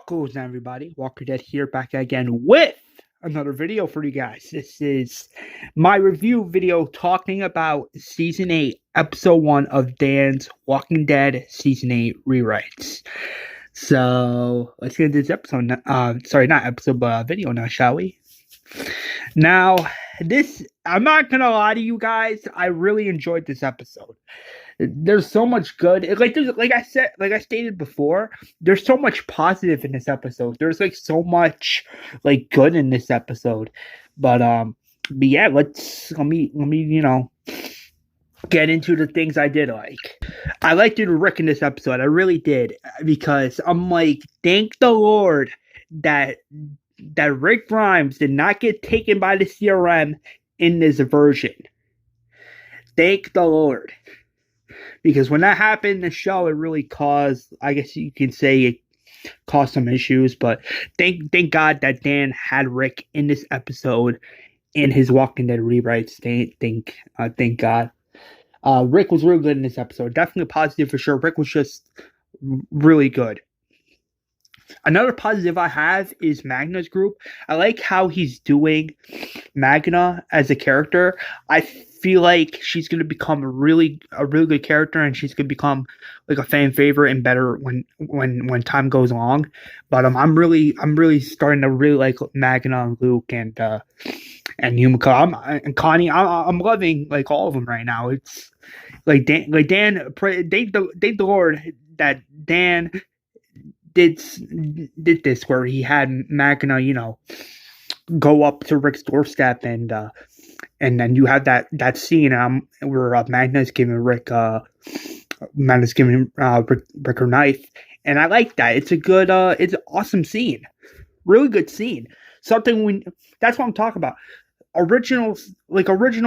What goes on, everybody? Walker Dead here, back again with another video for you guys. This is my review video talking about Season 8, Episode 1 of Dan's Walking Dead Season 8 rewrites. So, let's get into this episode. Sorry, not episode, but video now, shall we? Now, I'm not gonna lie to you guys, I really enjoyed this episode. There's so much good. Like I stated before, there's so much positive in this episode. There's so much good in this episode. But yeah, let me get into the things I did like. I liked Rick in this episode. I really did, because I'm like, thank the Lord that Rick Grimes did not get taken by the CRM in this version. Thank the Lord. Because when that happened in the show, it really caused, I guess you can say, it caused some issues. But thank God that Dan had Rick in this episode in his Walking Dead rewrites. Thank God. Rick was really good in this episode. Definitely positive for sure. Rick was just really good. Another positive I have is Magna's group. I like how he's doing Magna as a character. I feel like she's going to become a really good character, and she's going to become like a fan favorite and better when time goes along. But I'm really starting to really like Magna and Luke and Yumiko. And Connie. I'm loving all of them right now. It's like Dan. Thank the Lord that Dan did this, where he had Magna, go up to Rick's doorstep, and then you have that scene where Magna's giving Rick her knife, and I like that. It's a good, it's an awesome scene, really good scene. That's what I'm talking about. Original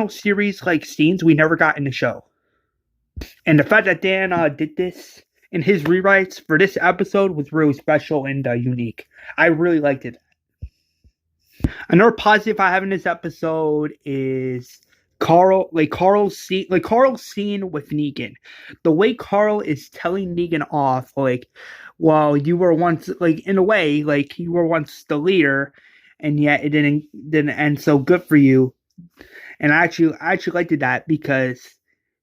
series scenes we never got in the show, and the fact that Dan did this in his rewrites for this episode was really special and unique. I really liked it. Another positive I have in this episode is Carl's scene with Negan. The way Carl is telling Negan off, well, you were once, in a way, you were once the leader, and yet it didn't end so good for you. And I actually liked that because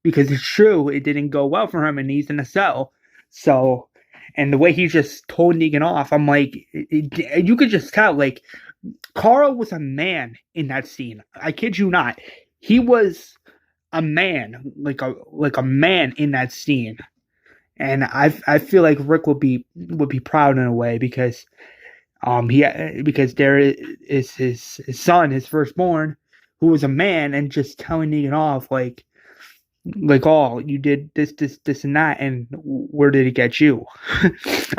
it's true, it didn't go well for him, and he's in a cell. So, and the way he just told Negan off, I'm like, you could just tell, Carl was a man in that scene. I kid you not. He was a man, like a man in that scene. And I feel like Rick would be proud in a way, because there is his son, his firstborn, who was a man, and just telling Negan off oh, you did this and that, and where did it get you?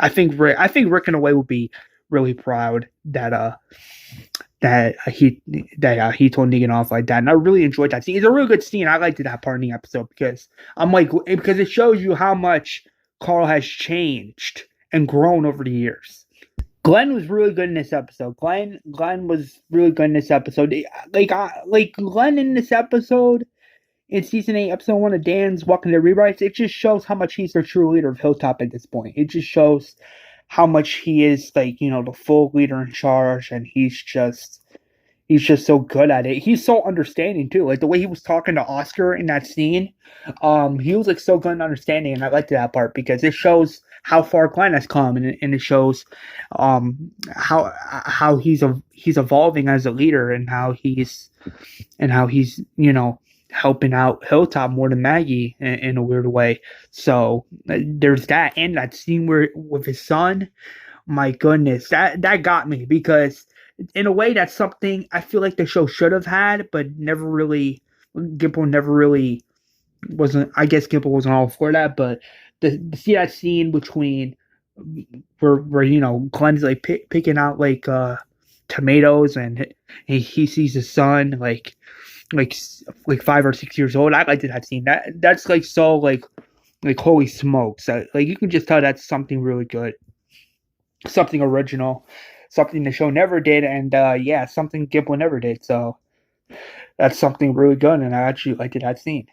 I think Rick in a way would be really proud that he told Negan off like that, and I really enjoyed that scene. It's a really good scene. I liked that part in the episode, because because it shows you how much Carl has changed and grown over the years. Glenn was really good in this episode. Glenn was really good in this episode. Glenn in this episode, in Season 8, Episode 1 of Dan's Walking Dead rewrites, it just shows how much he's the true leader of Hilltop at this point. It just shows how much he is, the full leader in charge, and he's just so good at it. He's so understanding, too. The way he was talking to Oscar in that scene, he was, so good in understanding, and I liked that part, because it shows how far Glenn has come, and it shows how he's evolving as a leader, and how he's helping out Hilltop more than Maggie in a weird way. So there's that, and that scene with his son. My goodness, that got me, because in a way that's something I feel like the show should have had, but Gimple never really wasn't. I guess Gimple wasn't all for that, but to see that scene between where Glenn's picking out tomatoes, and he sees his son like 5 or 6 years old. I liked that scene. That's so holy smokes. You can just tell that's something really good, something original, something the show never did, and something Gimple never did. So that's something really good, and I actually liked that scene.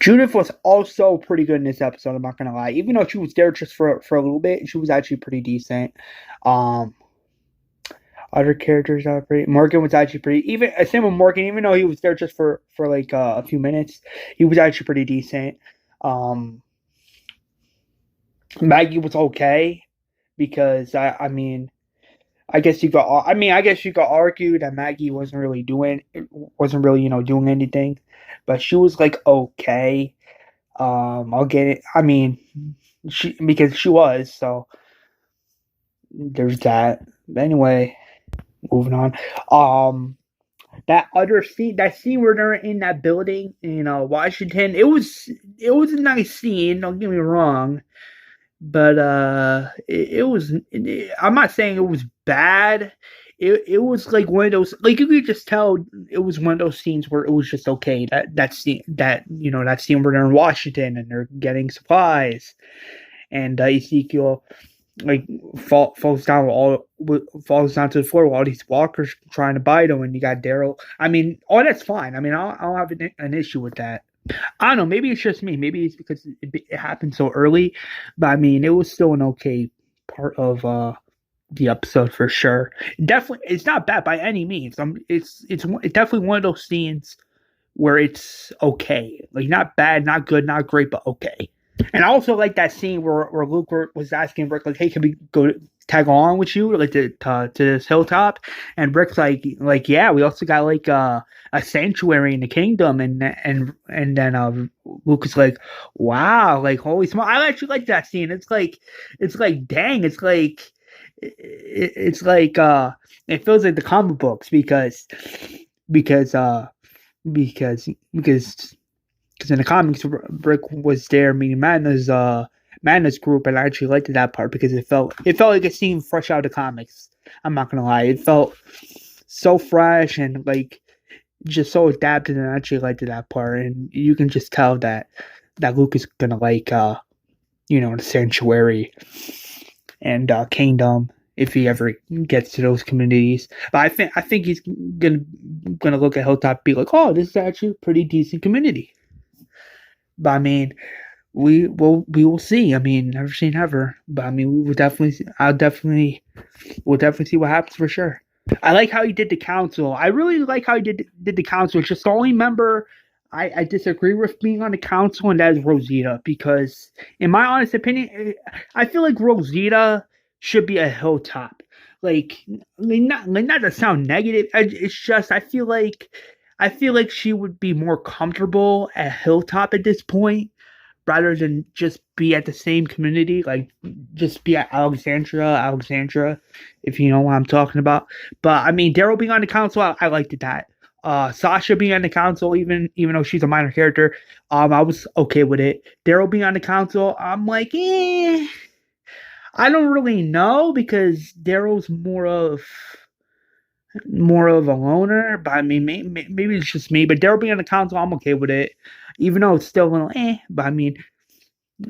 Judith was also pretty good in this episode. I'm not gonna lie, even though she was there just for a little bit, she was actually pretty decent. Um, Other characters are pretty. Morgan was actually pretty. Even same with Morgan, even though he was there just for like a few minutes, he was actually pretty decent. Um, Maggie was okay because I mean I guess you got. I guess you could argue that Maggie wasn't really doing anything, but she was like okay. I'll get it. I mean, because she was, so there's that. Anyway, moving on. That scene where they're in that building in Washington, it was a nice scene. Don't get me wrong, but I'm not saying it was bad. It was like one of those, like you could just tell it was one of those scenes where it was just okay. That scene, that scene where they're in Washington and they're getting supplies, and Ezekiel like falls down falls down to the floor while all these walkers trying to bite him, and you got Daryl. I mean, all that's fine. I mean, I'll have an issue with that. I don't know. Maybe it's just me. Maybe it's because it happened so early, but I mean, it was still an okay part of the episode for sure. Definitely, it's not bad by any means. It's definitely one of those scenes where it's okay, like not bad, not good, not great, but okay. And I also like that scene where Luke was asking Rick, like, "Hey, can we go tag along with you, like to this hilltop?" And Rick's like, "Yeah, we also got like a sanctuary in the kingdom." And then Luke is like, "Wow, like holy small!" I actually like that scene. It's like dang, it feels like the comic books because because because in the comics, Rick was there meeting Madness group, and I actually liked that part because it felt like a scene fresh out of the comics. I'm not gonna lie, it felt so fresh and like just so adapted, and I actually liked that part. And you can just tell that Luke is gonna like the sanctuary and kingdom if he ever gets to those communities. But I think he's gonna look at Hilltop and be like, oh, this is actually a pretty decent community. But I mean, we will see. I mean, never say never. But I mean, we will definitely. We'll definitely see what happens for sure. I like how he did the council. I really like how he did the council. It's just the only member I disagree with being on the council, and that is Rosita. Because in my honest opinion, I feel like Rosita should be a hilltop. Not to sound negative. It's just I feel like she would be more comfortable at hilltop at this point rather than just be at the same community, like just be at Alexandria, if you know what I'm talking about. But I mean, Daryl being on the council, I liked that. Sasha being on the council, even though she's a minor character, I was okay with it. Daryl being on the council, I'm like, I don't really know because Daryl's more of a loner. But I mean, maybe it's just me. But Daryl being on the council, I'm okay with it, even though it's still a little But I mean,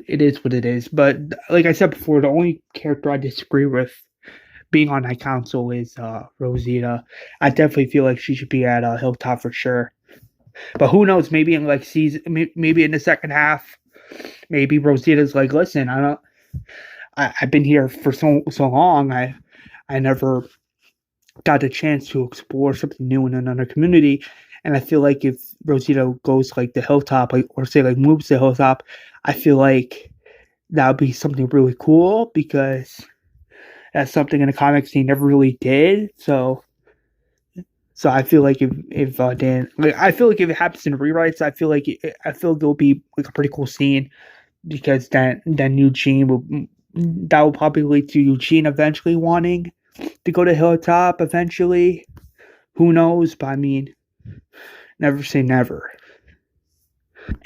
it is what it is. But like I said before, the only character I disagree with being on that council is Rosita. I definitely feel like she should be at Hilltop for sure. But who knows? Maybe in like maybe in the second half, maybe Rosita's like, listen, I've been here for so long. I never got the chance to explore something new in another community. And I feel like if Rosita goes like the hilltop, like or say like moves to hilltop, I feel like that would be something really cool because that's something in the comics they never really did. So I feel like if Dan, like I feel like if it happens in rewrites, I feel like it'll be like a pretty cool scene because then Eugene will probably lead to Eugene eventually wanting to go to Hilltop eventually. Who knows? But I mean, never say never.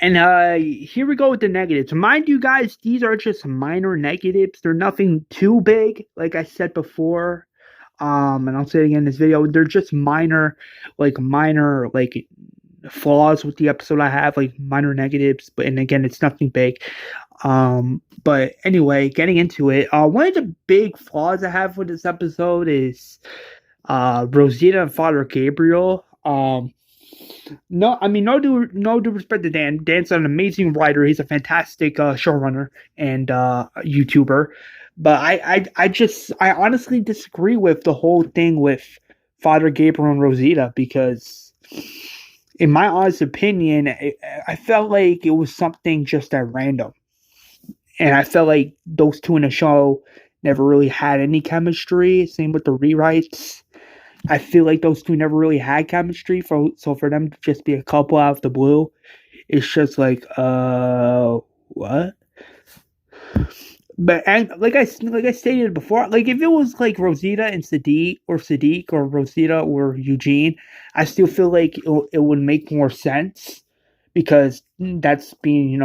And here we go with the negatives. Mind you guys, these are just minor negatives. They're nothing too big, like I said before. And I'll say it again in this video. They're just minor flaws with the episode I have, like minor negatives. And again, it's nothing big. But anyway, getting into it, one of the big flaws I have with this episode is Rosita and Father Gabriel. No, I mean no due respect to Dan. Dan's an amazing writer. He's a fantastic showrunner and YouTuber. But I honestly disagree with the whole thing with Father Gabriel and Rosita because, in my honest opinion, I felt like it was something just at random, and I felt like those two in the show never really had any chemistry. Same with the rewrites. I feel like those two never really had chemistry. For them to just be a couple out of the blue, it's just like what? But and like I stated before, like if it was like Rosita and Sadiq or Rosita or Eugene, I still feel like it would make more sense because that's being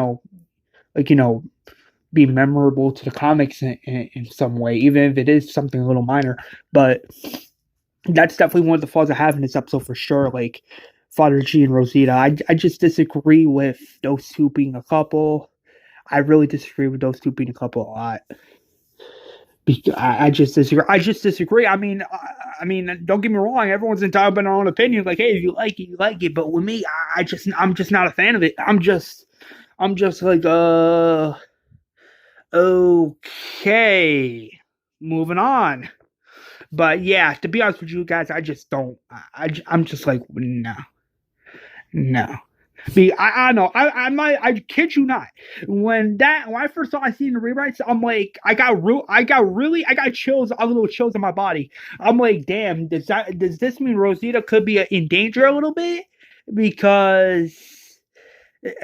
like be memorable to the comics in some way, even if it is something a little minor. But that's definitely one of the flaws I have in this episode for sure. Like Father G and Rosita, I just disagree with those two being a couple. I really disagree with those two being a couple a lot. I just disagree. I just disagree. I mean, don't get me wrong. Everyone's entitled to their own opinion. Like, hey, if you like it, you like it. But with me, I'm just not a fan of it. I'm just like, okay, moving on. But yeah, to be honest with you guys, I just don't. I'm just like, no, no. I know. I kid you not. When I first saw I seen the rewrites, I'm like, I got chills, a little chills in my body. I'm like, damn, does this mean Rosita could be in danger a little bit? Because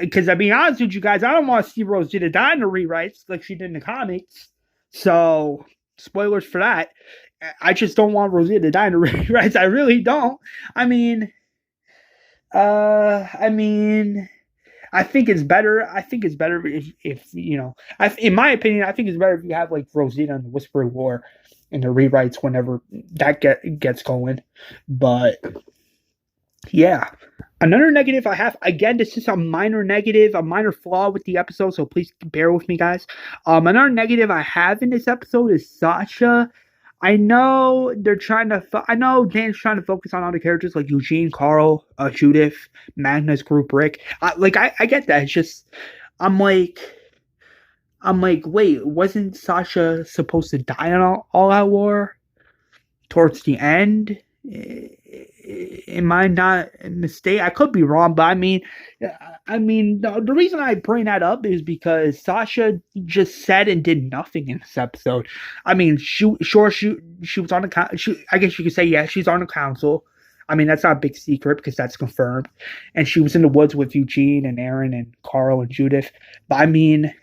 I be honest with you guys, I don't want to see Rosita die in the rewrites like she did in the comics. So spoilers for that. I just don't want Rosita to die in the rewrites. I really don't. I mean, I mean, I think it's better. I think it's better if in my opinion, I think it's better if you have like Rosita and the Whisper War in the rewrites whenever that gets going. But yeah, another negative I have, again, this is a minor negative, a minor flaw with the episode, so please bear with me, guys. Another negative I have in this episode is Sasha. I know I know Dan's trying to focus on other characters like Eugene, Carl, Judith, Magnus, Group, Rick. I get that. It's just I'm like wait, wasn't Sasha supposed to die in all out war towards the end? Am I not a mistake? I could be wrong, but the reason I bring that up is because Sasha just said and did nothing in this episode. I mean, she was on the I guess you could say she's on the council. I mean, that's not a big secret because that's confirmed. And she was in the woods with Eugene and Aaron and Carl and Judith. But I mean,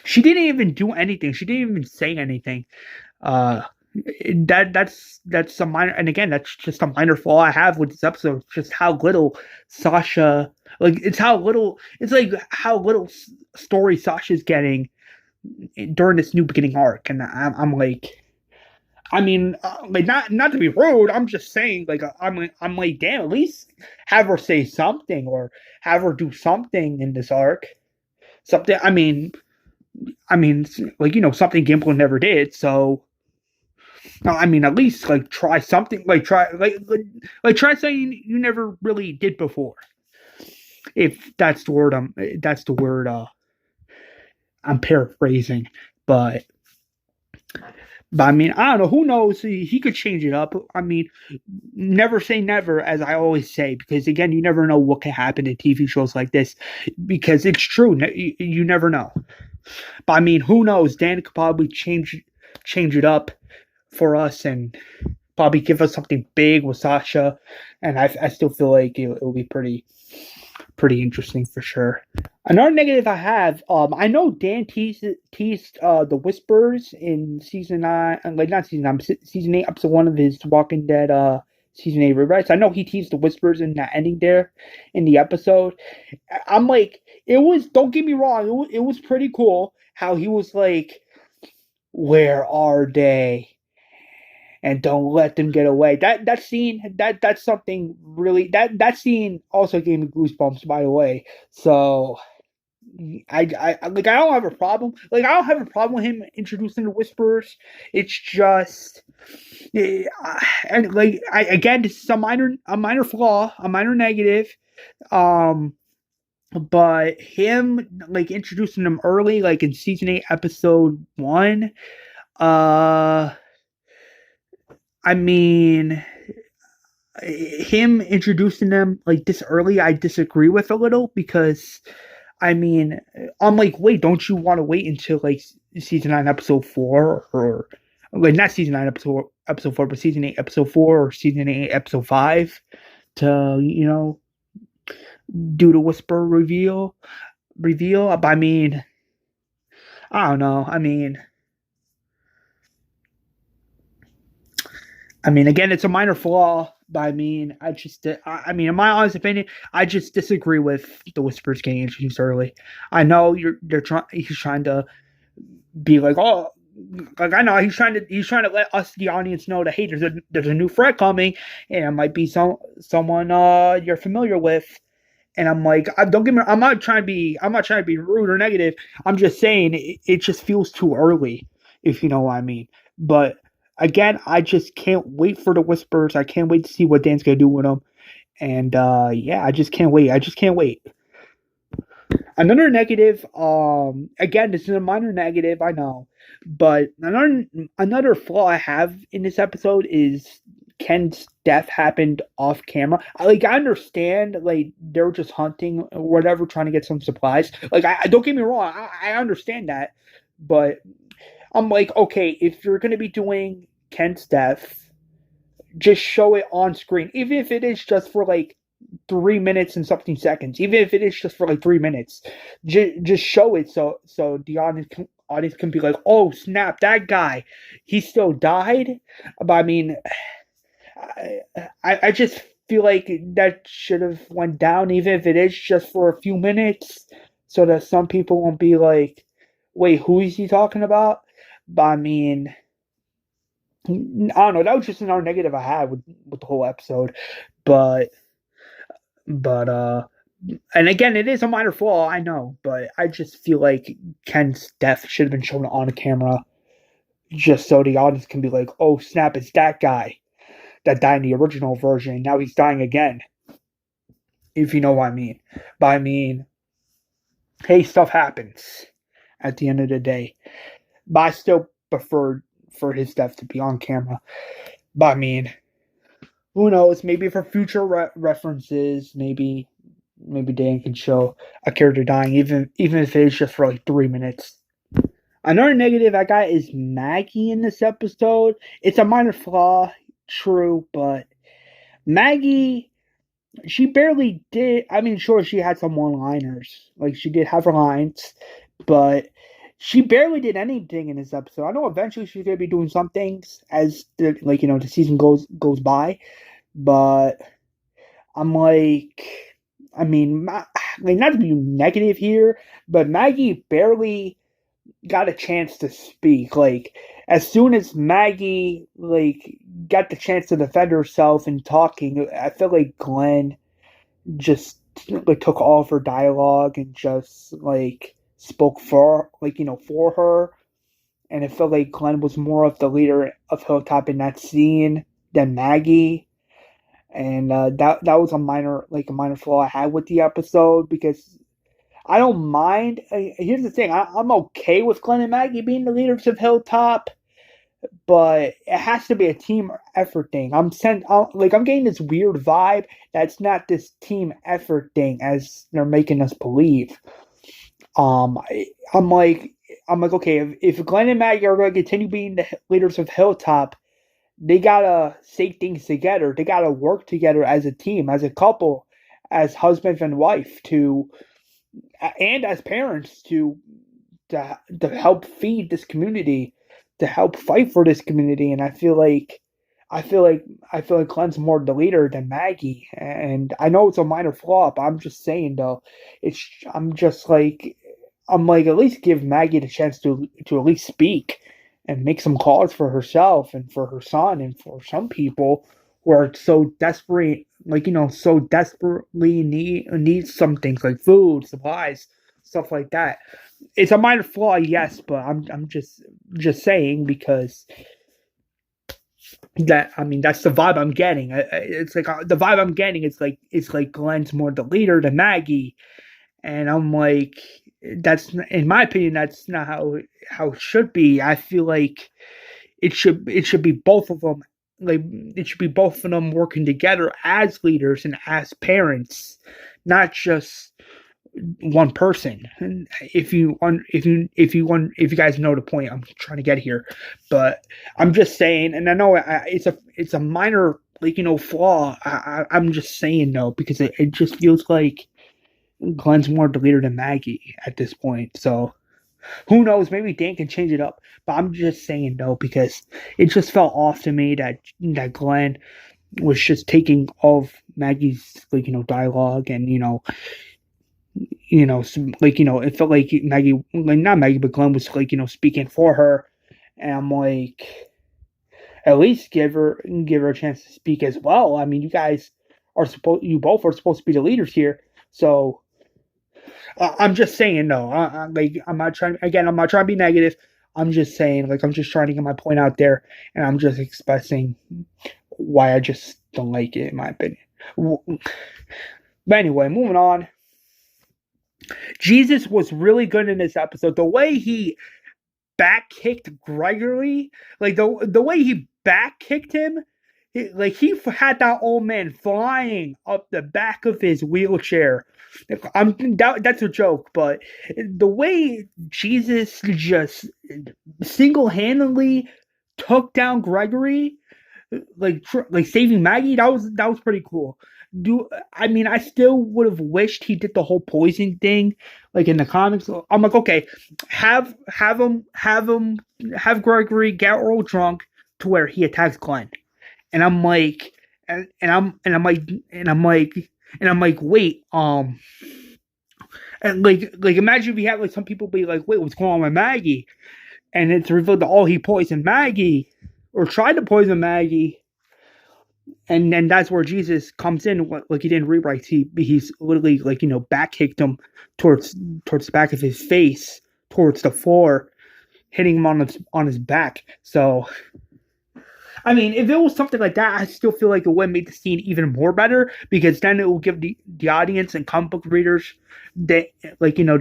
she didn't even do anything. She didn't even say anything. That's a minor, and again, that's just a minor flaw I have with this episode. Just how little Sasha, it's like how little story Sasha's getting during this new beginning arc, and I'm like, I mean, like not to be rude, I'm just saying, like I'm like, damn, at least have her say something or have her do something in this arc. Something, like something Gimple never did, so. No, I mean, at least like try something, try something you never really did before. If that's the word, I'm paraphrasing, but I mean, I don't know. Who knows? He could change it up. I mean, never say never, as I always say, because again, you never know what can happen in TV shows like this. Because it's true, you never know. But I mean, who knows? Dan could probably change it up for us and probably give us something big with Sasha, and I still feel like it will be pretty interesting for sure. Another negative I have, I know Dan teased the Whispers in season 9, like not season 9, season 8, episode 1 of his Walking Dead season 8 rewrites. I know he teased the Whispers in that ending there in the episode. I'm like, it was, don't get me wrong, it was pretty cool how he was like, where are they? And don't let them get away. That scene, that's something really, that scene also gave me goosebumps, by the way. So like I don't have a problem. Like I don't have a problem with him introducing the whispers. It's just, eh, and like again, this is a minor flaw, a minor negative. Um, but him like introducing them early, like in season 8, episode 1. Uh, I mean, him introducing them like this early, I disagree with a little because I mean, I'm like, wait, don't you want to wait until like season 9, episode 4, or like not season 9, episode 4, but season 8, episode 4, or season 8, episode 5 to do the whisper reveal? I mean, I don't know. I mean, again, it's a minor flaw, but I mean, in my honest opinion, I just disagree with the whispers getting introduced early. I know he's trying to be like, oh, like I know he's trying to let us, the audience, know that hey, there's a new threat coming, and it might be someone you're familiar with. And I'm like, don't get me. I'm not trying to be rude or negative. I'm just saying it just feels too early, if you know what I mean. But again, I just can't wait for the whispers. I can't wait to see what Dan's gonna do with them. And yeah, I just can't wait. I just can't wait. Another negative, again, this is a minor negative, I know, but another flaw I have in this episode is Ken's death happened off camera. I understand, like they were just hunting or whatever, trying to get some supplies. Like, I don't get me wrong, I understand that, but I'm like, okay, if you're gonna be doing Ken's death, just show it on screen, even if it is just for like 3 minutes and something seconds, even if it is just for like 3 minutes, just show it so the audience can be like, oh snap, that guy, he still died. But I mean, I just feel like that should have went down, even if it is just for a few minutes, so that some people won't be like, wait, who is he talking about? But I mean, I don't know. That was just another negative I had with the whole episode, but but and again, it is a minor flaw, I know, but I just feel like Ken's death should have been shown on camera, just so the audience can be like, "Oh snap, it's that guy that died in the original version. Now he's dying again." If you know what I mean. But I mean, hey, stuff happens at the end of the day. But I still prefer for his death to be on camera. But I mean, who knows? Maybe for future references, maybe Dan can show a character dying, even if it is just for like 3 minutes. Another negative I got is Maggie in this episode. It's a minor flaw, true, but Maggie, she barely did. I mean, sure, she had some one-liners, like she did have her lines, but she barely did anything in this episode. I know eventually she's gonna be doing some things as the season goes by, but I'm like, I mean, like not to be negative here, but Maggie barely got a chance to speak. Like as soon as Maggie got the chance to defend herself and talking, I feel like Glenn just took all of her dialogue and just spoke for her. And it felt like Glenn was more of the leader of Hilltop in that scene than Maggie. And that was a minor flaw I had with the episode, because I don't mind. Here's the thing: I'm okay with Glenn and Maggie being the leaders of Hilltop, but it has to be a team effort thing. I'm getting this weird vibe that's not this team effort thing as they're making us believe. Um, I, I'm like okay, if Glenn and Maggie are going to continue being the leaders of Hilltop, they gotta say things together. They gotta work together as a team, as a couple, as husband and wife, and as parents to help feed this community, to help fight for this community. And I feel like Glenn's more the leader than Maggie. And I know it's a minor flaw, but I'm just saying though, I'm like at least give Maggie the chance to at least speak and make some calls for herself and for her son and for some people who are so desperate, so desperately need some things like food, supplies, stuff like that. It's a minor flaw, yes, but I'm just saying because that's the vibe I'm getting. It's like the vibe I'm getting. It's like Glenn's more the leader than Maggie, and I'm like, that's in my opinion, that's not how it should be. I feel like it should be both of them. Like it should be both of them working together as leaders and as parents, not just one person. If you guys know the point I'm trying to get here, but I'm just saying, and I know it's a minor flaw. I'm just saying no because it just feels like Glenn's more the leader than Maggie at this point. So who knows? Maybe Dan can change it up. But I'm just saying no because it just felt off to me that Glenn was just taking all of Maggie's dialogue and it felt like Maggie, like not Maggie, but Glenn was speaking for her, and I'm like, at least give her a chance to speak as well. I mean, you both are supposed to be the leaders here, so I'm just saying no. I'm not trying to be negative. I'm just saying, I'm just trying to get my point out there, and I'm just expressing why I just don't like it, in my opinion. But anyway, moving on. Jesus was really good in this episode. The way he back kicked Gregory, like the way he back kicked him, he had that old man flying up the back of his wheelchair. That's a joke, but the way Jesus just single-handedly took down Gregory, like saving Maggie, that was pretty cool. I still would have wished he did the whole poison thing, like in the comics. I'm like, okay, have Gregory get real drunk to where he attacks Glenn, and I'm like, wait, and imagine if you had some people be like, wait, what's going on with Maggie, and it's revealed that he poisoned Maggie or tried to poison Maggie. And then that's where Jesus comes in. He didn't rewrite. He's literally back kicked him towards the back of his face, towards the floor, hitting him on his back. So, if it was something like that, I still feel like it would make the scene even more better because then it will give the audience and comic book readers the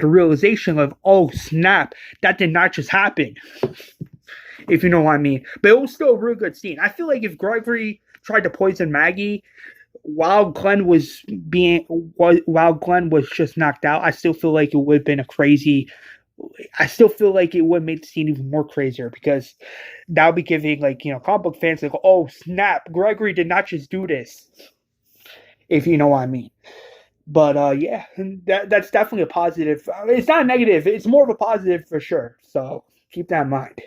realization of, oh snap, that did not just happen. If you know what I mean. But it was still a really good scene. I feel like if Gregory tried to poison Maggie while Glenn was just knocked out, I still feel like it would have been I still feel like it would make the scene even more crazier because that would be giving comic book fans oh snap, Gregory did not just do this. If you know what I mean. But yeah, that's definitely a positive. It's not a negative. It's more of a positive for sure. So keep that in mind.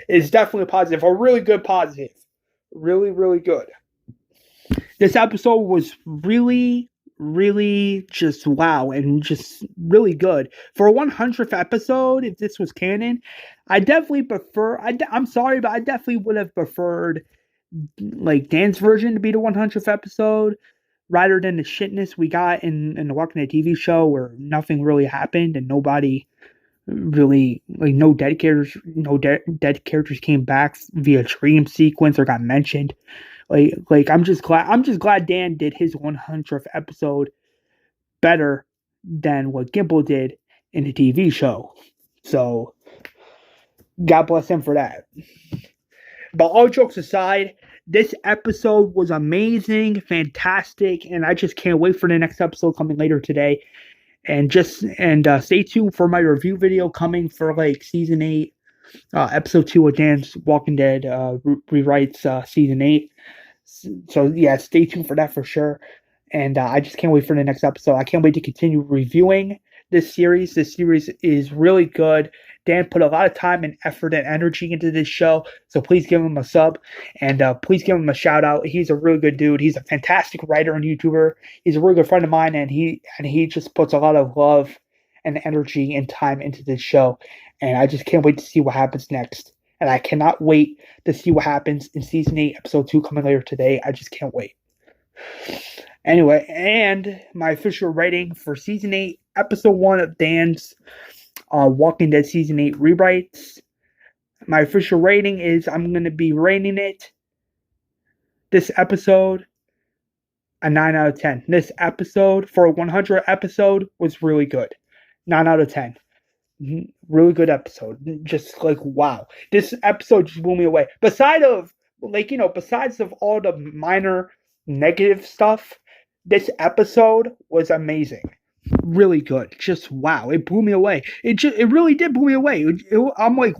It's definitely a positive, a really good positive. Really, really good. This episode was really, really just wow and just really good. For a 100th episode, if this was canon, I definitely prefer... I'm sorry, but I definitely would have preferred Dan's version to be the 100th episode rather than the shitness we got in the Walking Dead TV show where nothing really happened and nobody... really no dead characters came back via dream sequence or got mentioned. I'm just glad Dan did his 100th episode better than what Gimple did in the TV show. So God bless him for that. But all jokes aside, this episode was amazing, fantastic, and I just can't wait for the next episode coming later today. And stay tuned for my review video coming for season 8, episode 2 of Dan's Walking Dead rewrites season 8. So yeah, stay tuned for that for sure. And I just can't wait for the next episode. I can't wait to continue reviewing this series. This series is really good. Dan put a lot of time and effort and energy into this show, so please give him a sub and please give him a shout out. He's a really good dude. He's a fantastic writer and YouTuber. He's a really good friend of mine, and he just puts a lot of love and energy and time into this show. And I just can't wait to see what happens next. And I cannot wait to see what happens in season 8, episode 2 coming later today. I just can't wait. Anyway, and my official rating for season 8 episode 1 of Dan's Walking Dead Season 8 rewrites. My official rating is I'm going to be rating it, this episode, a 9 out of 10. This episode, for a 100 episode, was really good. 9 out of 10. Really good episode. Just like, wow. This episode just blew me away. Besides of all the minor negative stuff, this episode was amazing. Really good. Just wow. It blew me away. It really did blow me away. I'm like,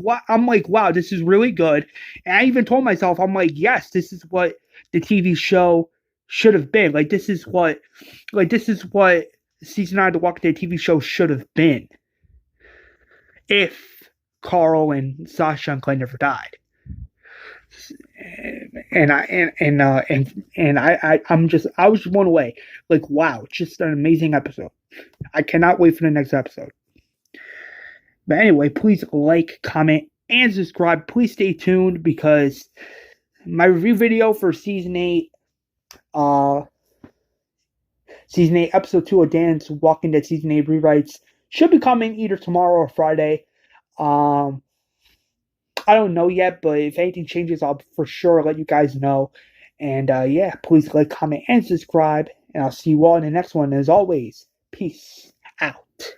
wow, this is really good. And I even told myself, I'm like, yes, this is what the TV show should have been. This is what season 9 of the Walking Dead TV show should have been. If Carl and Sasha and Clay never died. I was blown away. Like, wow, just an amazing episode. I cannot wait for the next episode. But anyway, please like, comment, and subscribe. Please stay tuned because my review video for season 8, episode 2 of Dan's Walking Dead Season 8 rewrites should be coming either tomorrow or Friday. I don't know yet, but if anything changes, I'll for sure let you guys know. And yeah, please like, comment, and subscribe. And I'll see you all in the next one. As always, peace out.